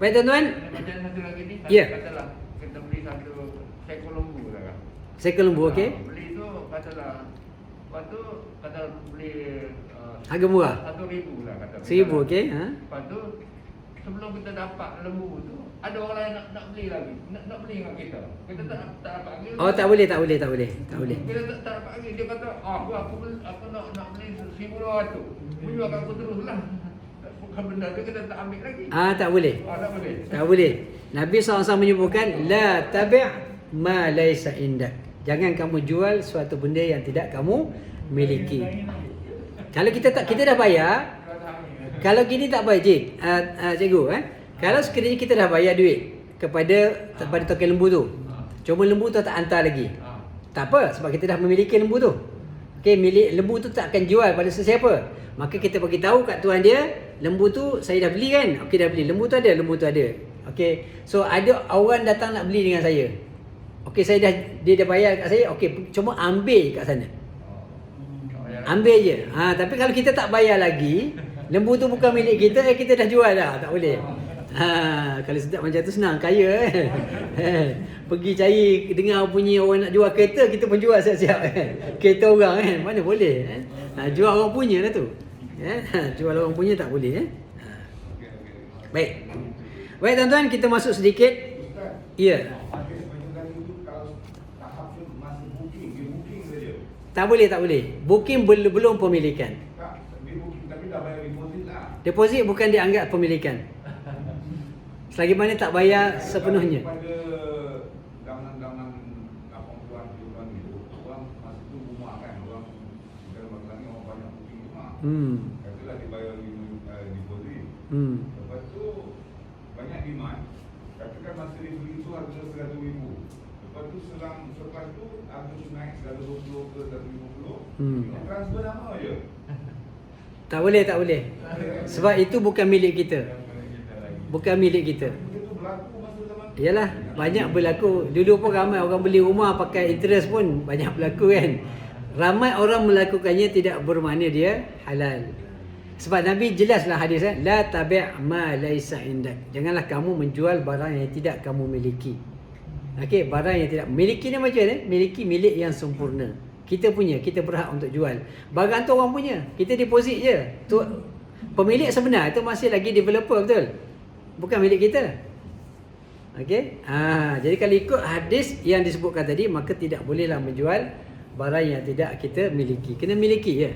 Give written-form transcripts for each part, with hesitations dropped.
Baik tuan-tuan. Macam satu lagi ni, Ya. katalah kita beli satu seekor lembu lah kan. Seekor lembu, okey. Beli tu katalah, lepas tu kata beli Harga murah. 1,000 lah kata. 1,000, okey. Ha? Lepas tu sebelum kita dapat lembu tu, ada orang lain nak beli lagi, nak beli dengan kita. Kita tak dapat lagi. Oh, tak boleh. Kita tak dapat lagi. Dia kata, aku nak beli 1,200. Menjual kat aku terus lah. Bukan benda tu kita tak ambil lagi. Tak boleh. Tak boleh. Tak boleh. Nabi SAW menyebutkan la tabi' ma laysa indak. Jangan kamu jual suatu benda yang tidak kamu miliki. Kalau kita dah bayar. Kalau gini tak baik, cikgu. Kalau sekiranya kita dah bayar duit kepada token lembu tu, cuma lembu tu tak hantar lagi, tak apa, sebab kita dah memiliki lembu tu. Okey, milik lembu tu tak akan jual pada sesiapa. Maka kita bagi tahu kat tuan dia, lembu tu saya dah beli kan? Okey, dah beli. Lembu tu ada. Okey. So ada orang datang nak beli dengan saya. Okey, dia dah bayar kat saya. Okey, cuma ambil kat sana. Ambil je. Tapi kalau kita tak bayar lagi, lembu tu bukan milik kita, kita dah jual dah. Tak boleh. Kalau sedap macam tu senang, kaya pergi cari dengar bunyi orang nak jual kereta, kita pun jual siap-siap kereta orang kan. Mana boleh jual orang punya lah tu. Jual orang punya tak boleh. Baik tuan-tuan, kita masuk sedikit. Ya. Tak boleh. Booking belum pemilikan. Tapi dah bayar deposit lah. Deposit bukan dianggap pemilikan. Selagi mana tak bayar sepenuhnya. Pada zaman 80-an itu, orang masa tu rumah kan, orang dalam Kelantan orang banyak booking rumah. Katalah dibayar deposit. Lepas tu banyak demand. Katakan masa dia beli tu harga 100,000. Lepas tu selepas tu harga tu naik 120 ke 150. Transfer nama je. Tak boleh. Sebab itu bukan milik kita. Yalah, banyak berlaku. Dulu pun ramai orang beli rumah pakai interest pun banyak berlaku kan. Ramai orang melakukannya tidak bermakna dia halal. Sebab Nabi jelaslah hadis la tabi' ma laysa indak. Janganlah kamu menjual barang yang tidak kamu miliki. Okey, barang yang tidak miliki ni macam ni, miliki milik yang sempurna. Kita punya, kita berhak untuk jual. Barang tu orang punya, kita deposit je. Tu pemilik sebenar itu masih lagi developer, betul? Bukan milik kita. Okey? Jadi kalau ikut hadis yang disebutkan tadi, maka tidak bolehlah menjual barang yang tidak kita miliki. Kena miliki je.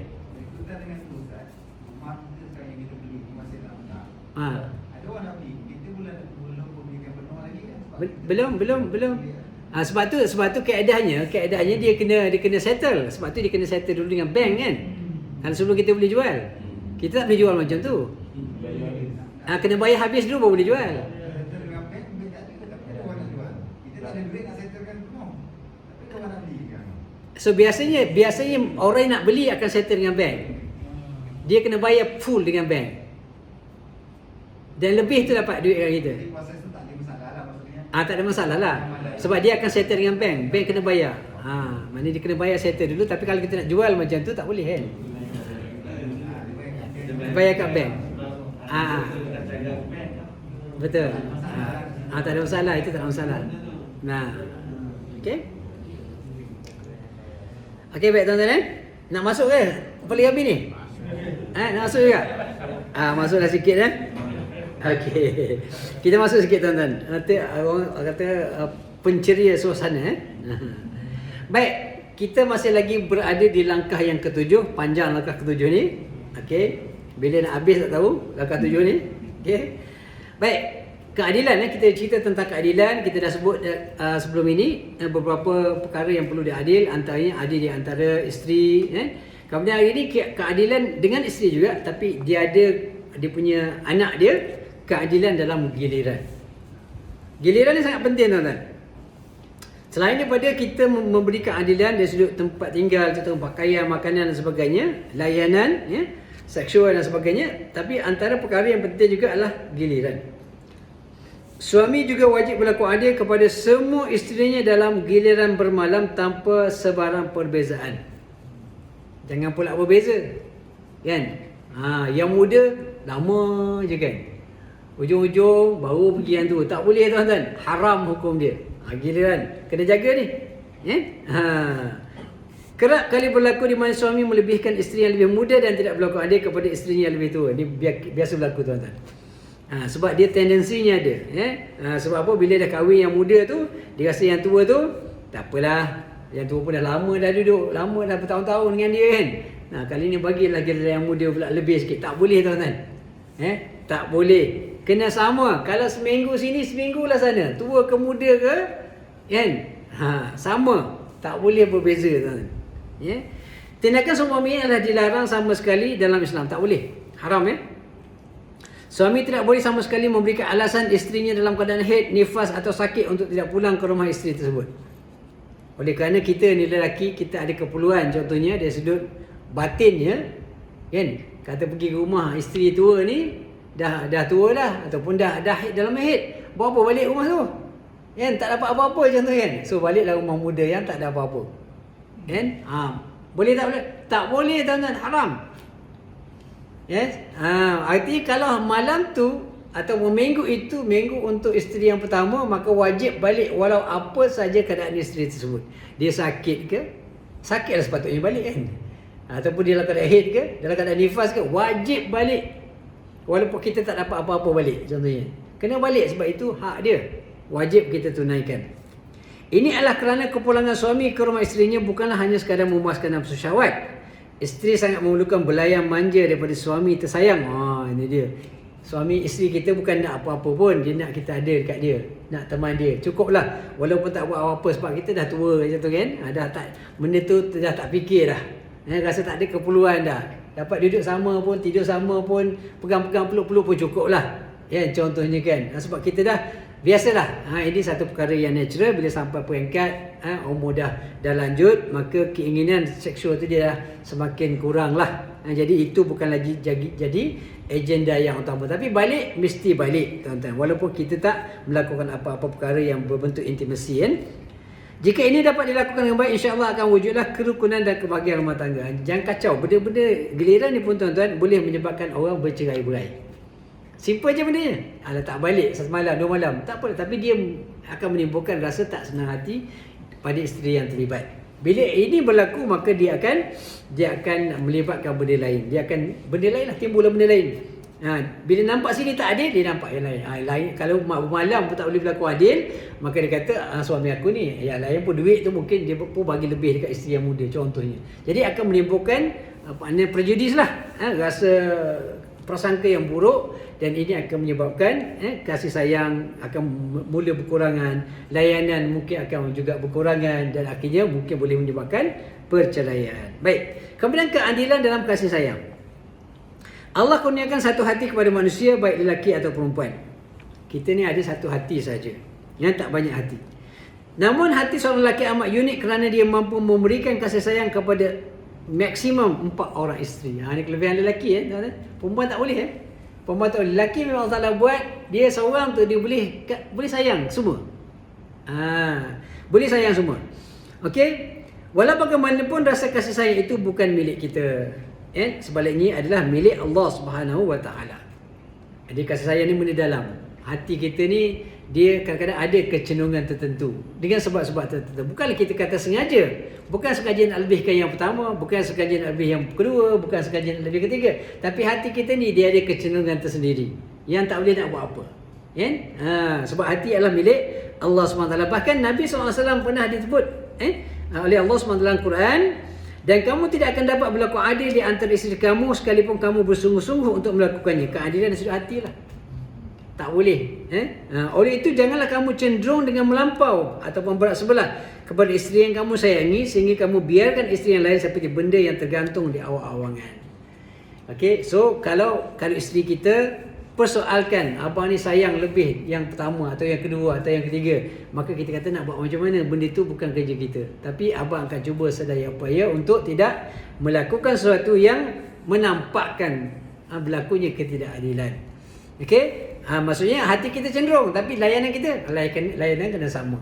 Kita dengan tu Ustaz, rumah kita sekarang yang kita beli masih tak benar. Ada orang nak beli, kita belum pembelikan penuh lagi kan? Belum. Sebab tu keadaannya dia kena settle. Sebab tu dia kena settle dulu dengan bank kan. Kalau sebelum kita boleh jual. Kita tak boleh jual macam tu. Kena bayar habis dulu baru boleh jual. Dengan bank tak ada, tapi ada orang nak jual. Kita tak ada duit nak settlekan penuh. Tapi ada orang nak beli kan. So biasanya orang yang nak beli akan settle dengan bank. Dia kena bayar full dengan bank. Dan lebih tu dapat duit dengan kita. Jadi proses tu tak ada masalah lah maksudnya. Tak ada masalah lah. Sebab dia akan settle dengan bank. Bank kena bayar. Mana dia kena bayar settle dulu. Tapi kalau kita nak jual macam tu tak boleh kan. Bayar kat bank. Betul. Tak ada masalah. Itu tak ada masalah. Okay. Okay, baik tuan-tuan. Nak masuk ke Poligami ni? Nak masuk juga? Masuklah sikit Okey. Kita masuk sikit tuan-tuan. Nanti orang kata penceria suasana Baik, kita masih lagi berada di langkah yang ketujuh, panjang langkah ketujuh ni. Okey. Bila nak habis tak tahu langkah tujuh ni. Okey. Baik, keadilan kita cerita tentang keadilan. Kita dah sebut sebelum ini beberapa perkara yang perlu diadil, antaranya adil di antara isteri Kemudian hari ini keadilan dengan isteri juga, tapi dia punya anak dia, keadilan dalam giliran. Giliran ni sangat penting tuan-tuan. Selain daripada kita memberi keadilan dari sudut tempat tinggal, contoh pakaian, makanan dan sebagainya, layanan, seksual dan sebagainya, tapi antara perkara yang penting juga adalah giliran. Suami juga wajib berlaku adil kepada semua isterinya dalam giliran bermalam tanpa sebarang perbezaan. Jangan pula berbeza, kan? Yang muda lama je kan. Ujung-ujung baru pergi yang tu. Tak boleh tuan-tuan. Haram hukum dia. Giliran. Kena jaga ni. Kerap kali berlaku di mana suami melebihkan isteri yang lebih muda dan tidak berlaku adil kepada isterinya yang lebih tua. Ini biasa berlaku tuan-tuan. Sebab dia tendensinya ada. Sebab apa? Bila dah kahwin yang muda tu, dia rasa yang tua tu, tak apalah. Yang tua pun dah lama dah duduk. Lama dah bertahun-tahun dengan dia kan. Kali ni bagilah giliran yang muda pula lebih sikit. Tak boleh tuan-tuan. Tak boleh. Kena sama. Kalau seminggu sini, seminggu lah sana. Tua ke muda ke, kan? Sama. Tak boleh berbeza tuan-tuan. Tindakan suami adalah dilarang sama sekali dalam Islam. Tak boleh. Haram Suami tidak boleh sama sekali memberikan alasan isterinya dalam keadaan haid, nifas atau sakit untuk tidak pulang ke rumah isteri tersebut. Oleh kerana kita ni lelaki, kita ada keperluan, contohnya dari sudut batinnya, kan? Kata pergi ke rumah isteri tua ni, dah tua dah, ataupun dah haid dalam haid, bawa apa balik rumah tu? Kan? Tak dapat apa-apa contoh kan? So baliklah rumah muda yang tak ada apa-apa. Kan? Boleh tak boleh? Tak boleh tuan-tuan, haram. Yes? Artinya kalau malam tu atau minggu itu minggu untuk isteri yang pertama, maka wajib balik walau apa saja keadaan isteri tersebut. Dia sakit ke? Sakitlah sepatutnya balik kan? Ataupun dia dalam keadaan haid ke? Dalam keadaan nifas ke? Wajib balik. Walaupun kita tak dapat apa-apa balik contohnya. Kena balik sebab itu hak dia. Wajib kita tunaikan. Ini adalah kerana kepulangan suami ke rumah isterinya bukanlah hanya sekadar memuaskan nafsu syahwat. Isteri sangat memerlukan belayan manja daripada suami tersayang. Ini dia. Suami isteri kita bukan nak apa-apa pun. Dia nak kita ada dekat dia. Nak teman dia. Cukuplah. Walaupun tak buat apa-apa sebab kita dah tua macam tu kan. Dah tak, benda tu dah tak fikir dah. Rasa tak ada keperluan dah. Dapat duduk sama pun, tidur sama pun, pegang-pegang peluk-peluk pun cukup lah. Contohnya kan. Sebab kita dah biasalah. Ini satu perkara yang natural. Bila sampai peringkat umur dah lanjut, maka keinginan seksual tu dia dah semakin kurang lah. Jadi itu bukan lagi jadi agenda yang utama. Tapi balik, mesti balik tuan-tuan. Walaupun kita tak melakukan apa-apa perkara yang berbentuk intimasi kan. Jika ini dapat dilakukan dengan baik, insya-Allah akan wujudlah kerukunan dan kebahagiaan rumah tangga. Jangan kacau. Benda-benda giliran ni pun tuan-tuan boleh menyebabkan orang bercerai-berai. Simple je benda ni. Tak balik semalam, 2 malam. Tak apa. Tapi dia akan menimbulkan rasa tak senang hati pada isteri yang terlibat. Bila ini berlaku, maka dia akan melibatkan benda lain. Benda lain lah, timbullah benda lain. Bila nampak sini tak adil, dia nampak yang lain. Kalau malam pun tak boleh berlaku adil, maka dia kata suami aku ni, yang lain pun duit tu mungkin dia pun bagi lebih dekat isteri yang muda contohnya. Jadi akan menimbulkan prejudis lah, rasa prasangka yang buruk, dan ini akan menyebabkan kasih sayang akan mula berkurangan, layanan mungkin akan juga berkurangan, dan akhirnya mungkin boleh menyebabkan perceraian. Baik, kemudian keadilan dalam kasih sayang. Allah kurniakan satu hati kepada manusia, baik lelaki atau perempuan. Kita ni ada satu hati saja, yang tak banyak hati. Namun hati seorang lelaki amat unik kerana dia mampu memberikan kasih sayang kepada maksimum 4 orang isteri. Ini kelebihan lelaki Perempuan tak boleh Perempuan tak boleh. Lelaki memang Allah buat dia seorang tu, dia boleh sayang semua. Boleh sayang semua. Okey. Walau bagaimanapun rasa kasih sayang itu bukan milik kita. Sebaliknya adalah milik Allah Subhanahu Wa Taala. Jadi kasih sayang ni benda dalam. Hati kita ni dia kadang-kadang ada kecenderungan tertentu dengan sebab-sebab tertentu. Bukanlah kita kata sengaja. Bukan sengaja nak lebihkan yang pertama, bukan sengaja nak lebih yang kedua, bukan sengaja nak lebih ketiga. Tapi hati kita ni dia ada kecenderungan tersendiri yang tak boleh nak buat apa. Sebab hati adalah milik Allah SWT. Bahkan Nabi SAW pernah disebut oleh Allah SWT dalam Quran, dan kamu tidak akan dapat berlaku adil di antara isteri kamu sekalipun kamu bersungguh-sungguh untuk melakukannya. Keadilan dari sudut hati lah. Tak boleh. Oleh itu janganlah kamu cenderung dengan melampau ataupun berat sebelah kepada isteri yang kamu sayangi, sehingga kamu biarkan isteri yang lain seperti benda yang tergantung di awang-awangan. Okey, so kalau isteri kita persoalkan abang ni sayang lebih yang pertama atau yang kedua atau yang ketiga, maka kita kata nak buat macam mana, benda tu bukan kerja kita. Tapi abang akan cuba sedaya upaya untuk tidak melakukan sesuatu yang menampakkan berlakunya ketidakadilan. Okey, maksudnya hati kita cenderung, tapi layanan kena sama.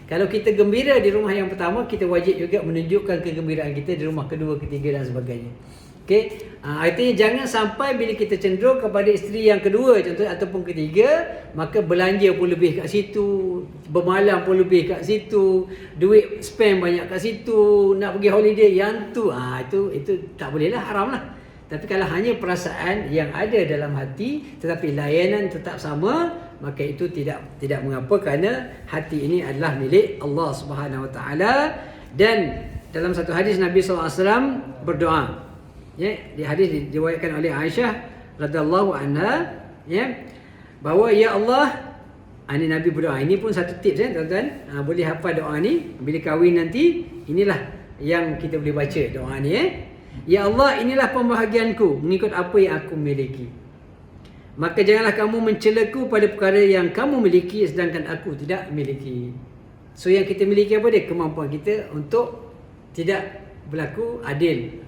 Kalau kita gembira di rumah yang pertama, kita wajib juga menunjukkan kegembiraan kita di rumah kedua, ketiga dan sebagainya. Okey. Artinya jangan sampai bila kita cenderung kepada isteri yang kedua contohnya ataupun ketiga, maka belanja pun lebih kat situ, bermalam pun lebih kat situ, duit spend banyak kat situ, nak pergi holiday yang tu, itu tak boleh lah, haram lah. Tapi kalau hanya perasaan yang ada dalam hati tetapi layanan tetap sama, maka itu tidak mengapa kerana hati ini adalah milik Allah Subhanahu Wa Taala. Dan dalam satu hadis Nabi SAW berdoa. Ya, di hadis diriwayatkan oleh Aisyah radhiyallahu anha, ya, bahawa ya Allah, ini Nabi berdoa. Ini pun satu tips ya tuan-tuan. Boleh hafal doa ni bila kahwin nanti. Inilah yang kita boleh baca doa ni ya. Ya Allah, inilah pembahagianku mengikut apa yang aku miliki. Maka janganlah kamu mencelaku pada perkara yang kamu miliki sedangkan aku tidak miliki. So yang kita miliki apa dia? Kemampuan kita untuk tidak berlaku adil.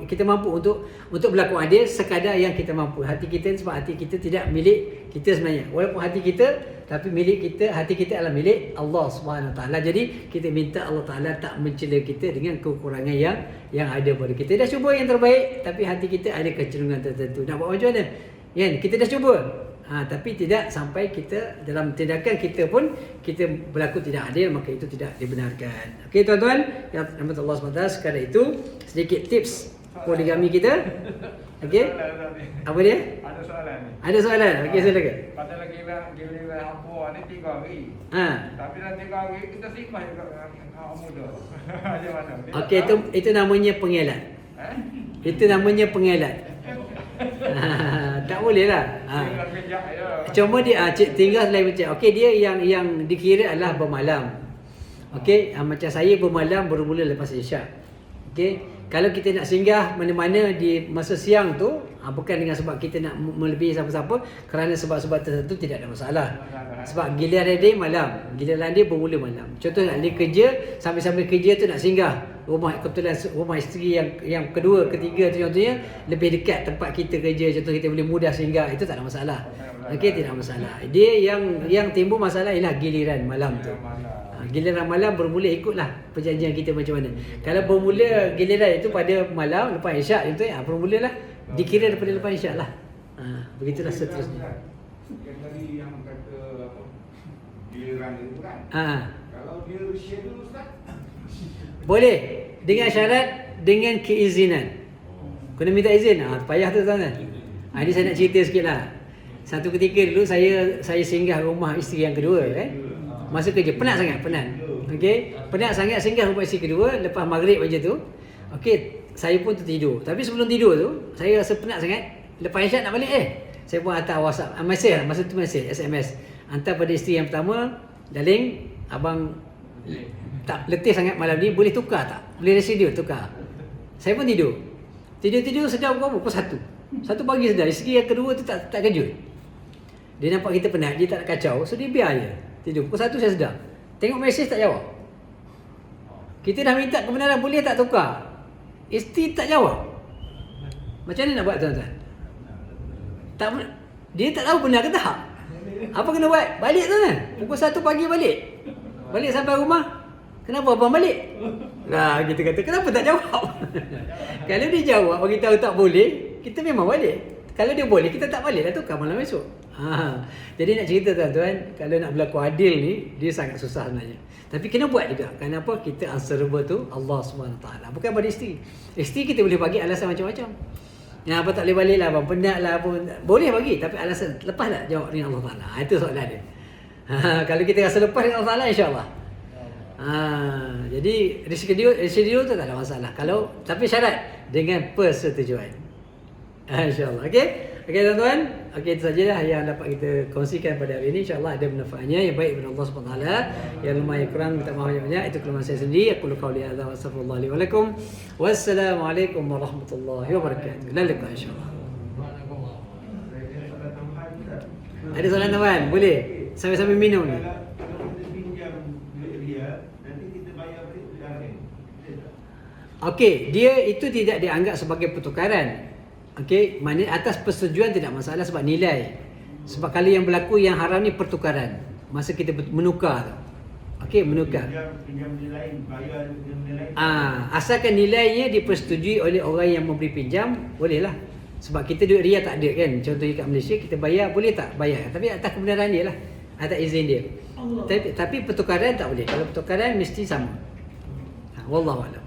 Kita mampu untuk berlaku adil sekadar yang kita mampu. Hati kita sebab hati kita tidak milik kita sebenarnya. Walaupun hati kita, tapi milik kita, hati kita adalah milik Allah Subhanahu Taala. Jadi kita minta Allah Taala tak mencela kita dengan kekurangan yang ada pada kita. Dah cuba yang terbaik tapi hati kita ada kecenderungan tertentu. Nak buat macam mana? Kan? Kita dah cuba. Tapi tidak sampai kita dalam tindakan kita pun kita berlaku tidak adil, maka itu tidak dibenarkan. Okey tuan-tuan, yang rahmat Allah SWT, sekadar itu sedikit tips poligami kita. Okey. Apa dia? Ada soalan ni. Ada soalan? Okey, silakan. Pasal gila hampa ni 3 hari. Tapi dalam 3 hari kita simpan juga orang muda. Macam mana? Okey, itu namanya pengelat. Itu namanya pengelat. Tak boleh lah. Cuma dia tinggal selain macam. Okey, dia yang dikira adalah bermalam. Okey, macam saya bermalam bermula lepas Isyak. Okey, kalau kita nak singgah mana-mana di masa siang tu, bukan dengan sebab kita nak melebihi siapa-siapa, kerana sebab-sebab tertentu tidak ada masalah. Sebab giliran dia malam, giliran dia bermula malam. Contoh nak dia kerja, sambil-sambil kerja tu nak singgah rumah, kebetulan rumah isteri yang kedua, ketiga tu contohnya lebih dekat tempat kita kerja, contoh kita boleh mudah singgah, itu tak ada masalah. Okey, tidak masalah. Dia yang timbul masalah ialah giliran malam tu. Giliran malam bermula ikutlah perjanjian kita macam mana. Kalau bermula giliran itu pada malam lepas Isyak itu bermulalah dikira daripada lepas Isyak lah. Begitulah seterusnya. Yang tadi yang kata apa, giliran itu kan. Kalau dia schedule Ustaz, boleh dengan syarat dengan keizinan. Kena minta izin. Payah tu tuan-tuan. Ini saya nak cerita sikit lah. Satu ketika dulu saya singgah rumah isteri yang kedua masa kerja, penat sangat, penat. Okey, penat sangat singgah rumah isteri kedua lepas maghrib macam tu. Okey, saya pun tertidur. Tapi sebelum tidur tu, saya rasa penat sangat. Lepas Isyak nak balik saya pun hantar WhatsApp, mesej lah, masa tu mesej, SMS. Hantar pada isteri yang pertama, darling, abang tak letih sangat malam ni, boleh tukar tak? Boleh reschedule tukar. Saya pun tidur. Tidur sedar pukul 1 pagi sedar. Isteri yang kedua tu tak kejut. Dia nampak kita penat, dia tak nak kacau, so dia biar je. Tidur. Pukul 1 saya sedar. Tengok mesej tak jawab. Kita dah minta kebenaran, boleh tak tukar? Isteri tak jawab. Macam mana nak buat tuan-tuan? Dia tak tahu benar ke tak. Apa kena buat? Balik tuan-tuan. Pukul 1 pagi balik. Balik sampai rumah. Kenapa abang balik? Kita kata kenapa tak jawab? Kalau dia jawab, bagi tahu tak boleh, kita memang balik. Kalau dia boleh, kita tak balik dah tukar malam esok. Jadi nak cerita tuan-tuan, kalau nak berlaku adil ni, dia sangat susah sebenarnya. Tapi kena buat juga. Kenapa? Kita answerable tu Allah SWT. Bukan pada isteri. Isteri kita boleh bagi alasan macam-macam. Apa tak boleh balik lah, abang penat lah, boleh bagi. Tapi alasan, lepas tak jawab dengan Allah Ta'ala. Itu soalan dia. Kalau kita rasa lepas dengan Allah Ta'ala, insyaAllah. Jadi reschedule tu tak ada masalah. Tapi syarat dengan persetujuan. InsyaAllah. Okey tuan-tuan. Okey, itu sajalah yang dapat kita kongsikan pada hari ini. InsyaAllah ada manfaatnya yang baik daripada Allah SWT. Yang lemah yang kurang minta maaf banyak-banyak. Itu kelemahan saya sendiri. Aku qauli hadza wa astaghfirullah li wa lakum. Wassalamualaikum warahmatullahi wabarakatuh. Lalu insyaAllah. Ada soalan tuan? Boleh? Sambil-sambil minum ni. Okey, dia itu tidak dianggap sebagai pertukaran. Okey, maknanya atas persetujuan tidak masalah sebab nilai. Sebab kalau yang berlaku yang haram ni pertukaran. Masa kita menukar tu. okey, menukar. Pinjam benda lain, bayar benda lain. Asalkan nilainya dipersetujui oleh orang yang memberi pinjam, bolehlah. Sebab kita duit ria tak ada kan. Contohnya kat Malaysia kita bayar, boleh tak? Bayar. Tapi atas kebenaran dia lah. Atas izin dia. Tapi pertukaran tak boleh. Kalau pertukaran mesti sama. Wallahu a'lam.